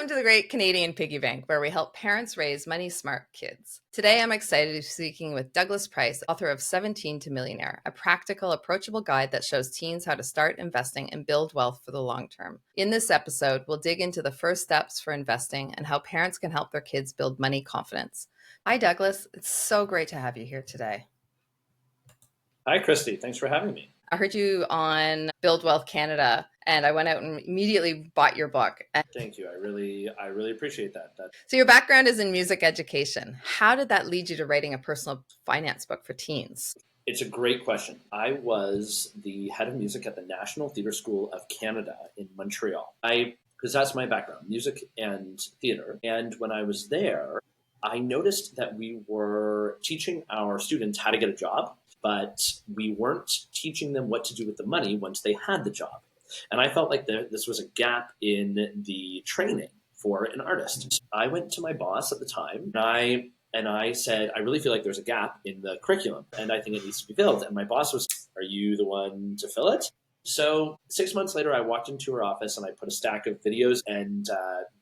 Welcome to the Great Canadian Piggy Bank, where we help parents raise money-smart kids. Today, I'm excited to be speaking with Douglas Price, author of 17 to Millionaire, a practical, approachable guide that shows teens how to start investing and build wealth for the long term. In this episode, we'll dig into the first steps for investing and how parents can help their kids build money confidence. Hi, Douglas. It's so great to have you here today. Hi, Christi. Thanks for having me. I heard you on Build Wealth Canada, and I went out and immediately bought your book. Thank you. I really appreciate that. So your background is in music education. How did that lead you to writing a personal finance book for teens? It's a great question. I was the head of music at the National Theatre School of Canada in Montreal. Because that's my background, music and theater. And when I was there, I noticed that we were teaching our students how to get a job, but we weren't teaching them what to do with the money once they had the job. And I felt like this was a gap in the training for an artist. So I went to my boss at the time and I said, I really feel like there's a gap in the curriculum and I think it needs to be filled. And my boss was, are you the one to fill it? So 6 months later, I walked into her office and I put a stack of videos and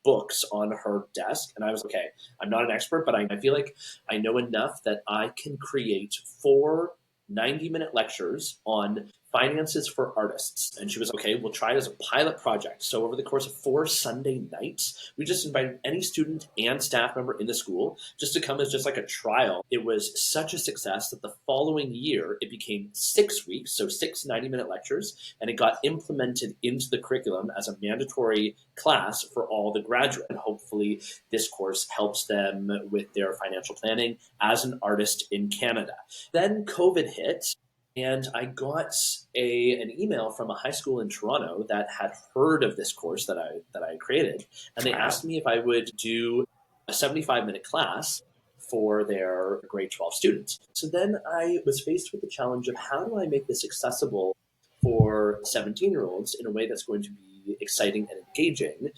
books on her desk. And I was, okay, I'm not an expert, but I feel like I know enough that I can create 4 90-minute lectures on finances for artists. And she was, okay, we'll try it as a pilot project. So over the course of 4 Sunday nights, we just invited any student and staff member in the school just to come as just like a trial. It was such a success that the following year, it became 6 weeks, so 6 90-minute lectures, and it got implemented into the curriculum as a mandatory class for all the graduates. And hopefully this course helps them with their financial planning as an artist in Canada. Then COVID hit. And I got an email from a high school in Toronto that had heard of this course that I created. And they asked me if I would do a 75-minute class for their grade 12 students. So then I was faced with the challenge of how do I make this accessible for 17-year-olds in a way that's going to be exciting and engaging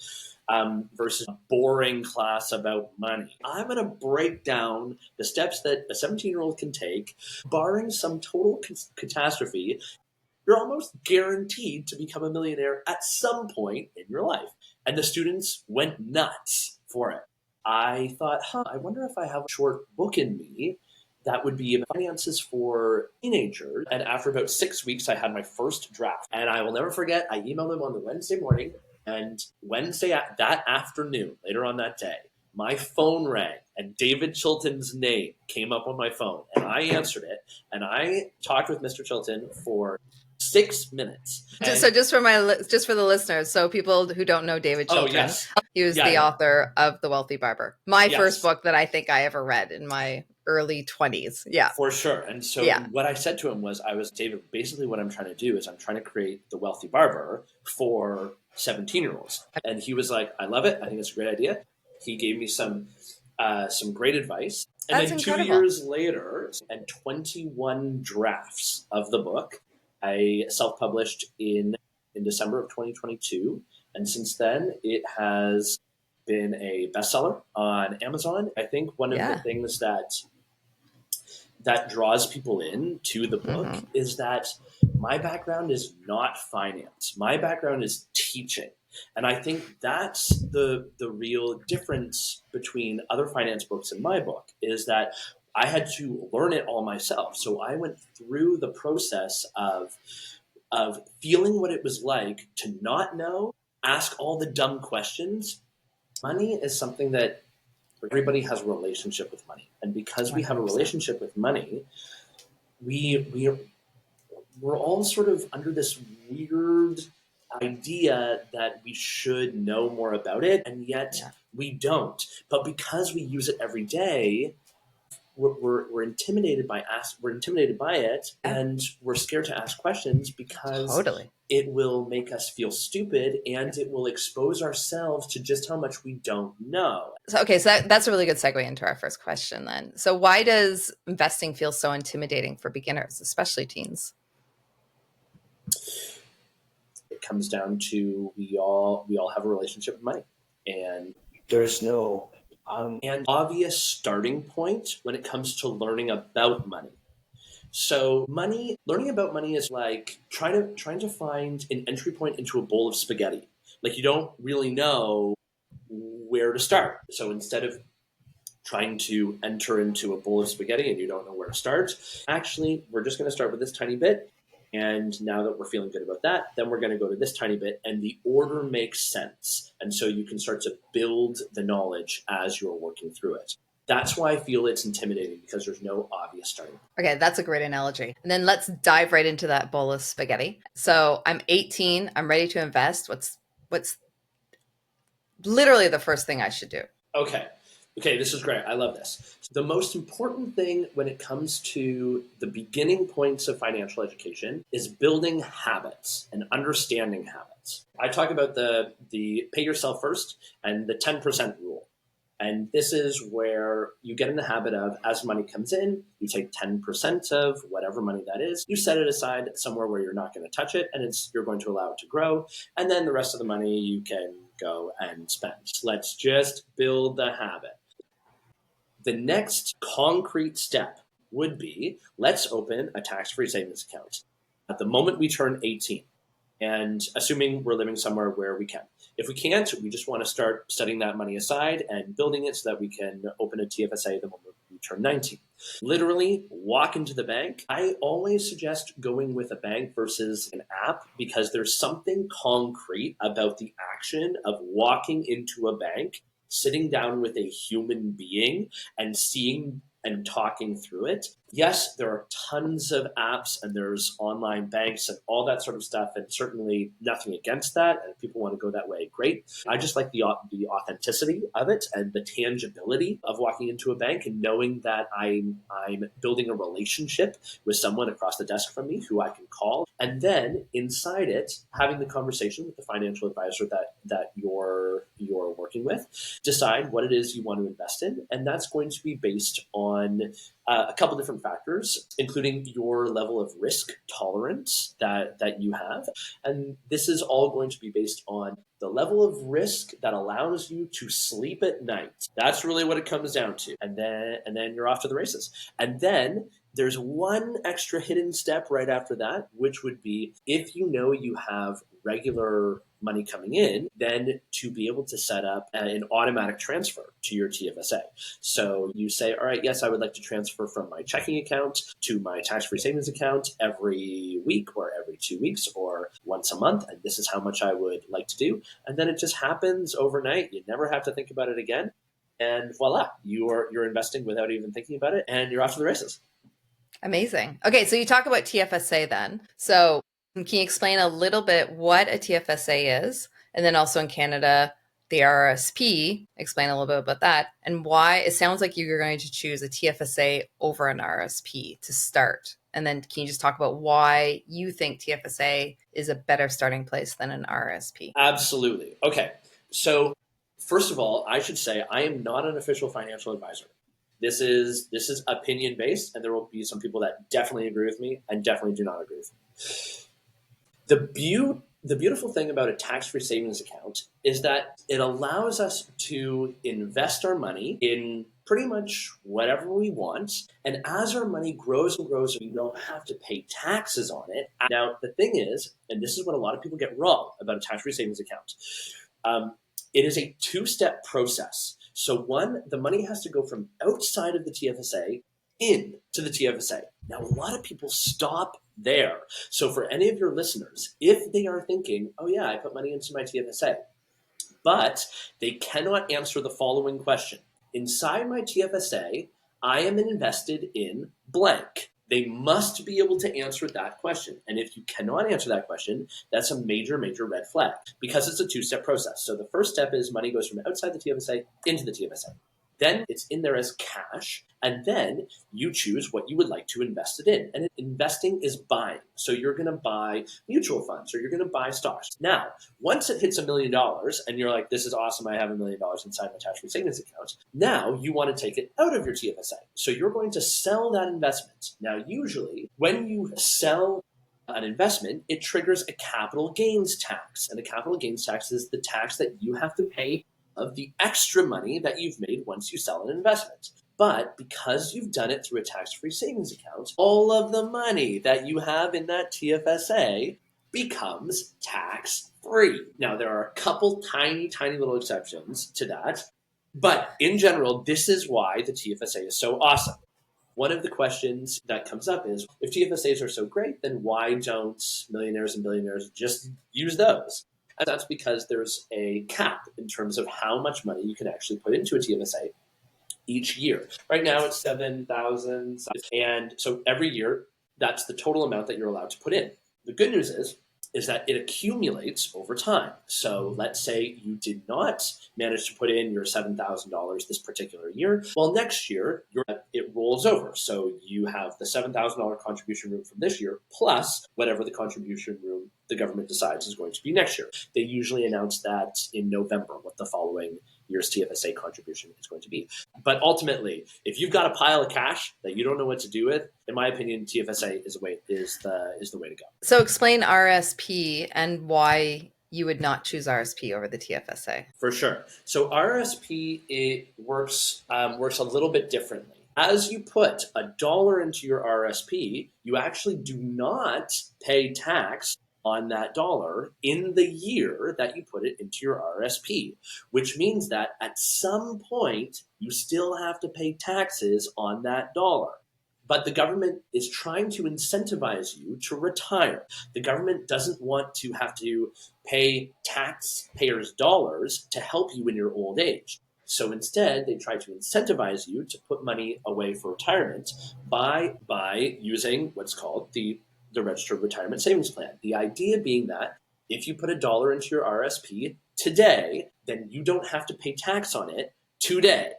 versus a boring class about money. I'm going to break down the steps that a 17-year-old can take. Barring some total catastrophe, you're almost guaranteed to become a millionaire at some point in your life. And the students went nuts for it. I thought, I wonder if I have a short book in me that would be finances for teenagers. And after about 6 weeks, I had my first draft. And I will never forget, I emailed them on the Wednesday morning. And Wednesday, that afternoon, later on that day, my phone rang and David Chilton's name came up on my phone. And I answered it. And I talked with Mr. Chilton for 6 minutes. So just for the listeners, so people who don't know David Chilton, yes. He was the author of The Wealthy Barber, my first book that I think I ever read in my early 20s. Yeah, for sure. And so what I said to him was, David, basically what I'm trying to do is I'm trying to create The Wealthy Barber for 17-year-olds. And he was like, I love it. I think it's a great idea. He gave me some great advice. And That's then incredible. 2 years later, and 21 drafts of the book, I self-published in December of 2022. And since then, it has been a bestseller on Amazon. I think one of the things that draws people in to the book is that my background is not finance. My background is teaching. And I think that's the real difference between other finance books and my book is that I had to learn it all myself. So I went through the process of feeling what it was like to not know, ask all the dumb questions. Money is something that everybody has a relationship with money. And because we have a relationship with money, we're all sort of under this weird idea that we should know more about it, and yet we don't. But because we use it every day, we're intimidated by it, and we're scared to ask questions because it will make us feel stupid and it will expose ourselves to just how much we don't know. So that's a really good segue into our first question then. So why does investing feel so intimidating for beginners, especially teens? It comes down to we all have a relationship with money, and there's no an obvious starting point when it comes to learning about money. So learning about money is like trying to find an entry point into a bowl of spaghetti. Like you don't really know to start. So instead of trying to enter into a bowl of spaghetti and you don't know where to start, actually, we're just going to start with this tiny bit. And now that we're feeling good about that, then we're going to go to this tiny bit, and the order makes sense. And so you can start to build the knowledge as you're working through it. That's why I feel it's intimidating, because there's no obvious starting point. Okay, that's a great analogy. And then let's dive right into that bowl of spaghetti. So I'm 18, I'm ready to invest. What's literally the first thing I should do? Okay, this is great. I love this. The most important thing when it comes to the beginning points of financial education is building habits and understanding habits. I talk about the pay yourself first and the 10% rule. And this is where you get in the habit of, as money comes in, you take 10% of whatever money that is, you set it aside somewhere where you're not going to touch it, and you're going to allow it to grow. And then the rest of the money you can go and spend. Let's just build the habit. The next concrete step would be, let's open a tax-free savings account at the moment we turn 18, and assuming we're living somewhere where we can. If we can't, we just want to start setting that money aside and building it so that we can open a TFSA the moment we turn 19. Literally walk into the bank. I always suggest going with a bank versus an app, because there's something concrete about the action of walking into a bank, sitting down with a human being and seeing and talking through it. Yes, there are tons of apps and there's online banks and all that sort of stuff, and certainly nothing against that. And if people want to go that way, great. I just like the authenticity of it and the tangibility of walking into a bank and knowing that I'm building a relationship with someone across the desk from me who I can call. And then inside it, having the conversation with the financial advisor that you're working with, decide what it is you want to invest in. And that's going to be based on a couple different factors, including your level of risk tolerance that you have. And this is all going to be based on the level of risk that allows you to sleep at night. That's really what it comes down to. And then you're off to the races. And then there's one extra hidden step right after that, which would be, if you know you have regular money coming in, then to be able to set up an automatic transfer to your TFSA. So you say, all right, yes, I would like to transfer from my checking account to my tax-free savings account every week or every 2 weeks or once a month. And this is how much I would like to do. And then it just happens overnight. You never have to think about it again. And voila, you're investing without even thinking about it, and you're off to the races. Amazing. Okay, so you talk about TFSA then. So can you explain a little bit what a TFSA is? And then also in Canada, the RRSP, explain a little bit about that and why it sounds like you're going to choose a TFSA over an RRSP to start. And then can you just talk about why you think TFSA is a better starting place than an RRSP? Absolutely. Okay. So first of all, I should say I am not an official financial advisor. This is opinion based, and there will be some people that definitely agree with me and definitely do not agree with me. The beautiful thing about a tax-free savings account is that it allows us to invest our money in pretty much whatever we want. And as our money grows and grows, we don't have to pay taxes on it. Now, the thing is, and this is what a lot of people get wrong about a tax-free savings account, it is a two-step process. So one, the money has to go from outside of the TFSA into the TFSA. Now, a lot of people stop there. So for any of your listeners, if they are thinking, oh yeah, I put money into my TFSA, but they cannot answer the following question. Inside my TFSA, I am invested in blank. They must be able to answer that question. And if you cannot answer that question, that's a major, major red flag, because it's a two-step process. So the first step is money goes from outside the TFSA into the TFSA. Then it's in there as cash, and then you choose what you would like to invest it in. And investing is buying. So you're going to buy mutual funds or you're going to buy stocks. Now, once it hits $1 million and you're like, this is awesome, I have $1 million inside my tax-free savings account. Now you want to take it out of your TFSA. So you're going to sell that investment. Now, usually when you sell an investment, it triggers a capital gains tax. And the capital gains tax is the tax that you have to pay of the extra money that you've made once you sell an investment. But because you've done it through a tax-free savings account, all of the money that you have in that TFSA becomes tax-free. Now, there are a couple tiny, tiny little exceptions to that. But in general, this is why the TFSA is so awesome. One of the questions that comes up is, if TFSAs are so great, then why don't millionaires and billionaires just use those? And that's because there's a cap in terms of how much money you can actually put into a TFSA each year. Right now it's 7,000. And so every year, that's the total amount that you're allowed to put in. The good news is that it accumulates over time. So let's say you did not manage to put in your $7,000 this particular year. Well, next year, it rolls over. So you have the $7,000 contribution room from this year, plus whatever the contribution room the government decides is going to be next year. They usually announce that in November, what the following year's TFSA contribution is going to be. But ultimately, if you've got a pile of cash that you don't know what to do with, in my opinion, TFSA is the way to go. So explain RSP and why you would not choose RSP over the TFSA. For sure. So RSP, it works a little bit differently. As you put $1 into your RSP, you actually do not pay tax on that dollar in the year that you put it into your RSP, which means that at some point you still have to pay taxes on that dollar. But the government is trying to incentivize you to retire. The government doesn't want to have to pay taxpayers' dollars to help you in your old age. So instead, they try to incentivize you to put money away for retirement by using what's called the Registered Retirement Savings Plan. The idea being that if you put $1 into your RSP today, then you don't have to pay tax on it today.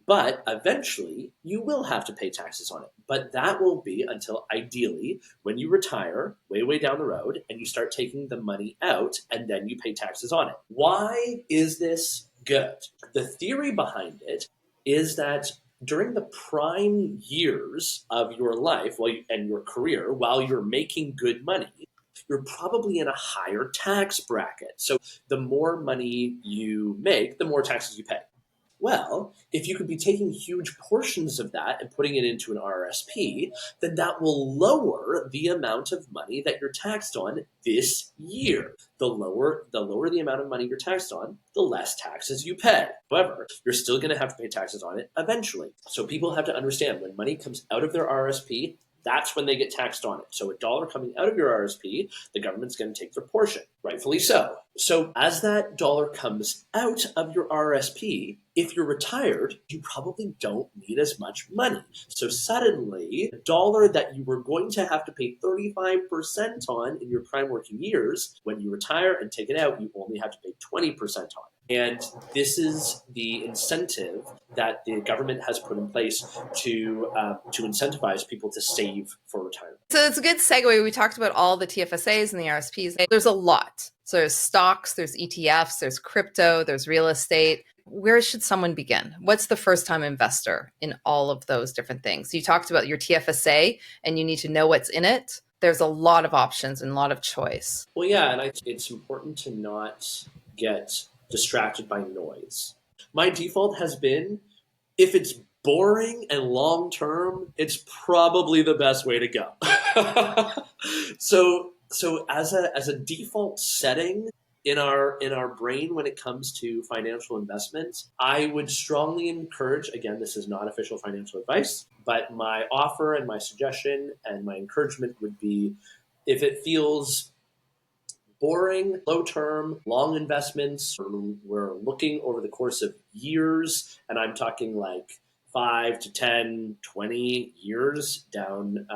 But eventually, you will have to pay taxes on it. But that will be until ideally when you retire way, way down the road and you start taking the money out and then you pay taxes on it. Why is this good? The theory behind it is that during the prime years of your life and your career, while you're making good money, you're probably in a higher tax bracket. So the more money you make, the more taxes you pay. Well, if you could be taking huge portions of that and putting it into an RSP, then that will lower the amount of money that you're taxed on this year. The lower the amount of money you're taxed on, the less taxes you pay. However, you're still going to have to pay taxes on it eventually. So people have to understand when money comes out of their RSP, that's when they get taxed on it. So $1 coming out of your RSP, the government's going to take their portion, rightfully so. So as that dollar comes out of your RSP, if you're retired, you probably don't need as much money. So suddenly, the dollar that you were going to have to pay 35% on in your prime working years, when you retire and take it out, you only have to pay 20% on. And this is the incentive that the government has put in place to incentivize people to save for retirement. So it's a good segue. We talked about all the TFSAs and the RSPs. There's a lot. So there's stocks, there's ETFs, there's crypto, there's real estate. Where should someone begin? What's the first time investor in all of those different things? You talked about your TFSA and you need to know what's in it. There's a lot of options and a lot of choice. Well, yeah, and it's important to not get distracted by noise. My default has been, if it's boring and long term, it's probably the best way to go. So as a default setting in our brain when it comes to financial investments, I would strongly encourage, again, this is not official financial advice, but my offer and my suggestion and my encouragement would be, if it feels boring, low-term, long investments, we're looking over the course of years, and I'm talking like 5 to 10, 20 years down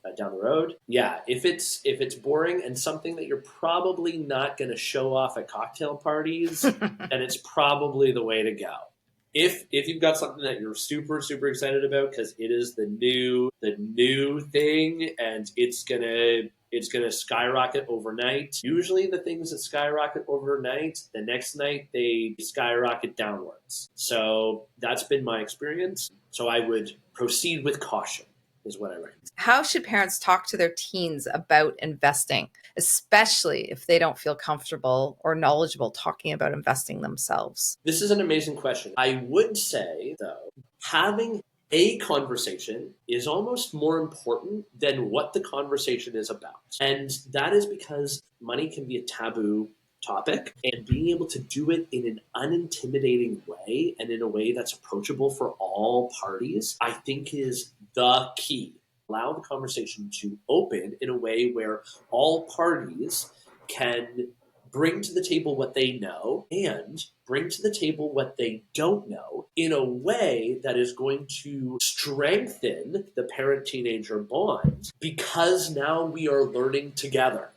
the road. Yeah, if it's boring and something that you're probably not going to show off at cocktail parties, then it's probably the way to go. If you've got something that you're super, super excited about because it is the new thing and it's gonna skyrocket overnight. Usually the things that skyrocket overnight, the next night they skyrocket downwards. So that's been my experience. So I would proceed with caution is what I recommend. How should parents talk to their teens about investing, especially if they don't feel comfortable or knowledgeable talking about investing themselves? This is an amazing question. I would say, though, having a conversation is almost more important than what the conversation is about. And that is because money can be a taboo topic, and being able to do it in an unintimidating way and in a way that's approachable for all parties, I think is the key. Allow the conversation to open in a way where all parties can bring to the table what they know and bring to the table what they don't know in a way that is going to strengthen the parent-teenager bond, because now we are learning together.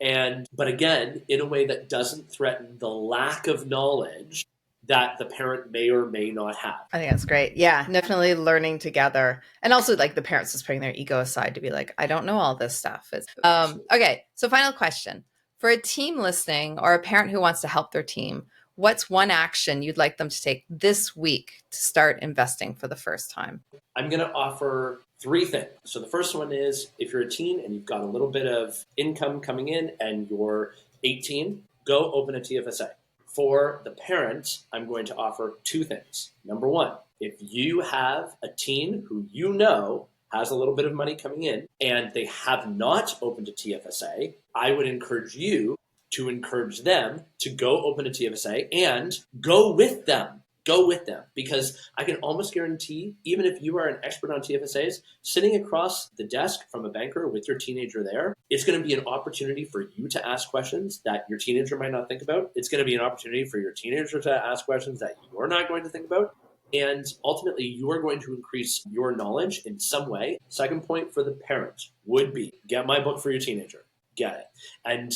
But again, in a way that doesn't threaten the lack of knowledge that the parent may or may not have. I think that's great. Yeah, definitely learning together. And also like the parents just putting their ego aside to be like, I don't know all this stuff. Okay, so final question. For a team listening or a parent who wants to help their team, what's one action you'd like them to take this week to start investing for the first time? I'm going to offer 3 things. So the first one is, if you're a teen and you've got a little bit of income coming in and you're 18, go open a TFSA. For the parent, I'm going to offer 2 things. Number 1, if you have a teen who you know has a little bit of money coming in and they have not opened a TFSA, I would encourage you to encourage them to go open a TFSA and go with them. Go with them, because I can almost guarantee, even if you are an expert on TFSAs, sitting across the desk from a banker with your teenager there, it's going to be an opportunity for you to ask questions that your teenager might not think about. It's going to be an opportunity for your teenager to ask questions that you're not going to think about. And ultimately, you are going to increase your knowledge in some way. Second point for the parent would be, get my book for your teenager. Get it. And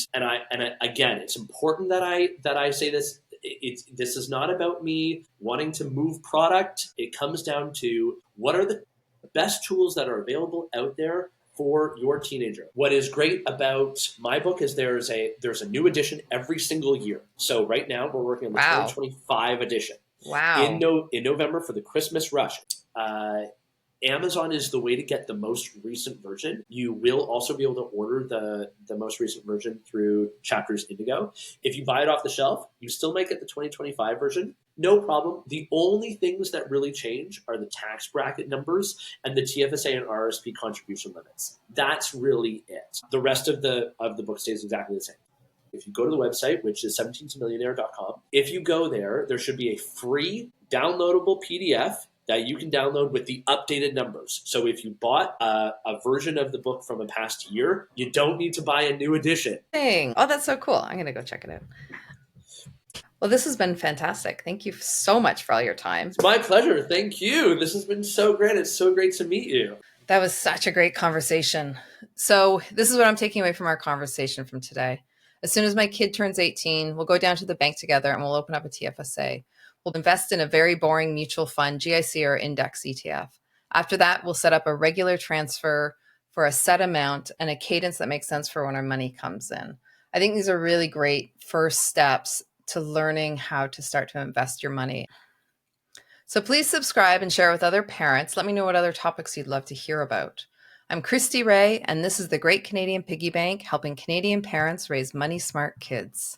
again, it's important that I say this. This is not about me wanting to move product. It comes down to, what are the best tools that are available out there for your teenager. What is great about my book is there's a new edition every single year. So right now we're working on the 2025 edition. Wow. In November for the Christmas rush. Amazon is the way to get the most recent version. You will also be able to order the most recent version through Chapters Indigo. If you buy it off the shelf, you still might get the 2025 version. No problem. The only things that really change are the tax bracket numbers and the TFSA and RRSP contribution limits. That's really it. The rest of the book stays exactly the same. If you go to the website, which is 17tomillionaire.com, if you go there, there should be a free downloadable PDF that you can download with the updated numbers. So if you bought a version of the book from a past year, you don't need to buy a new edition. Dang. Oh, that's so cool. I'm going to go check it out. Well, this has been fantastic. Thank you so much for all your time. It's my pleasure. Thank you. This has been so great. It's so great to meet you. That was such a great conversation. So this is what I'm taking away from our conversation from today. As soon as my kid turns 18, we'll go down to the bank together and we'll open up a TFSA. We'll invest in a very boring mutual fund, GIC or index ETF. After that, we'll set up a regular transfer for a set amount and a cadence that makes sense for when our money comes in. I think these are really great first steps to learning how to start to invest your money. So please subscribe and share with other parents. Let me know what other topics you'd love to hear about. I'm Christi Rae, and this is the Great Canadian Piggy Bank, helping Canadian parents raise money-smart kids.